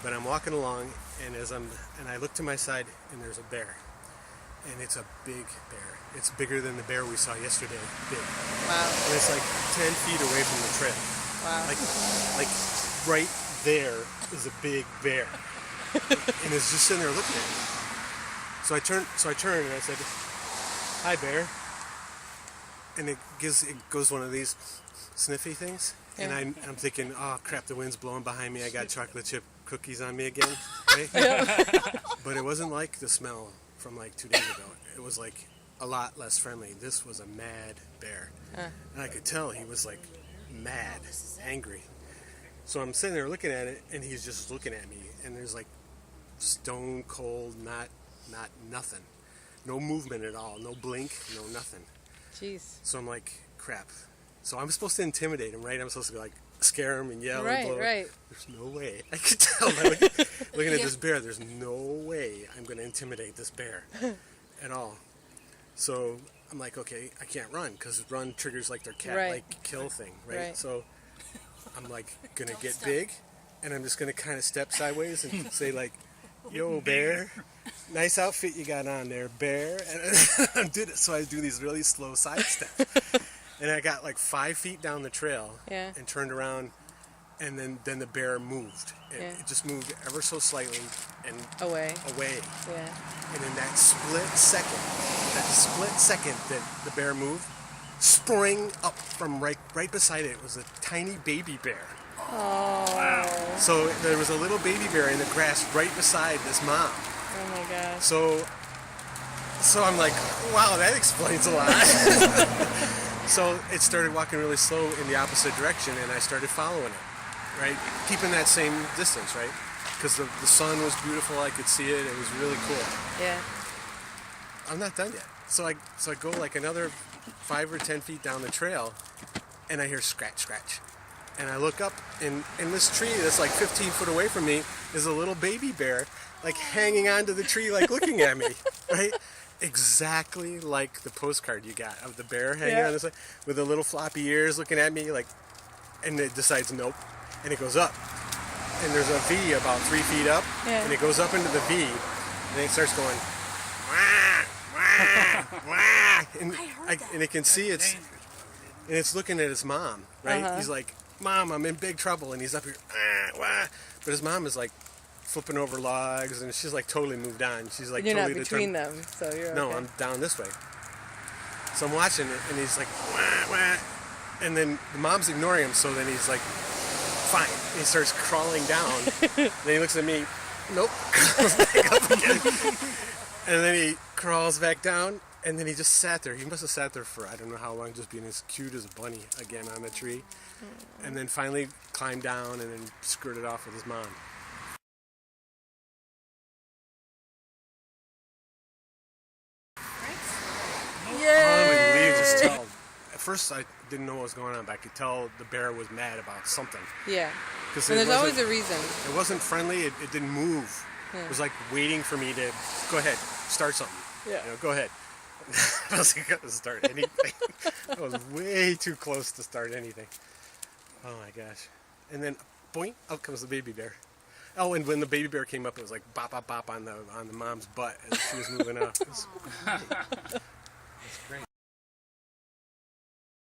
But I'm walking along, and I look to my side, and there's a bear, and it's a big bear. It's bigger than the bear we saw yesterday. Big. Wow. And it's like 10 feet away from the trail. Wow. Like right there is a big bear, and it's just sitting there looking at me. So I turned and I said, "Hi, bear." And it goes one of these sniffy things. Yeah. And I'm thinking, oh crap, the wind's blowing behind me. I got chocolate chip cookies on me again. Right? But it wasn't like the smell from like 2 days ago. It was like a lot less friendly. This was a mad bear. And I could tell he was like mad, angry. So I'm sitting there looking at it, and he's just looking at me. And there's like stone cold, not nothing. No movement at all. No blink, no nothing. Jeez. So I'm like, crap. So I'm supposed to intimidate him, right? I'm supposed to like scare him and yell Right, and blow. right. There's no way. I could tell by looking at this bear. There's no way I'm going to intimidate this bear at all. So I'm like, okay, I can't run because run triggers like their cat-like kill thing, right? So I'm like going to get big, and I'm just going to kind of step sideways and say like, "Yo, bear, nice outfit you got on there, bear." And so I do these really slow side steps. And I got like 5 feet down the trail and turned around, and then the bear moved. It just moved ever so slightly and away. Yeah. And in that split second that the bear moved, sprang up from right beside it was a tiny baby bear. Oh. Wow. So there was a little baby bear in the grass right beside this mom. Oh my gosh. So I'm like, wow, that explains a lot. So it started walking really slow in the opposite direction, and I started following it, right? Keeping that same distance, right? Because the sun was beautiful, I could see it, it was really cool. Yeah. I'm not done yet. So I go like another 5 or 10 feet down the trail, and I hear scratch, scratch. And I look up, and in this tree that's like 15 foot away from me is a little baby bear, like hanging onto the tree, like looking at me, right? Exactly like the postcard you got of the bear hanging on this way with the little floppy ears looking at me, like, and it decides nope, and it goes up, and there's a V about 3 feet up, and it goes up into the V, and it starts going wah, wah, wah, and it can see it's looking at his mom, right? He's like, "Mom, I'm in big trouble," and he's up here, wah, but his mom is like flipping over logs, and she's like totally moved on. She's like, you're totally not between them, so you're no, okay. I'm down this way. So I'm watching it, and he's like, wah, wah. And then the mom's ignoring him, so then he's like, fine. And he starts crawling down. Then he looks at me, nope, crawls back up again. And then he crawls back down, and then he just sat there. He must have sat there for I don't know how long, just being as cute as a bunny again on the tree. And then finally climbed down and then skirted off with his mom. At first, I didn't know what was going on, but I could tell the bear was mad about something. Yeah. Because there's always a reason. It wasn't friendly. It didn't move. Yeah. It was like waiting for me to go ahead, start something. Yeah. Go ahead. I wasn't going to start anything. I was way too close to start anything. Oh my gosh! And then, boing! Out comes the baby bear. Oh, and when the baby bear came up, it was like bop, bop, bop on the mom's butt as she was moving up. It was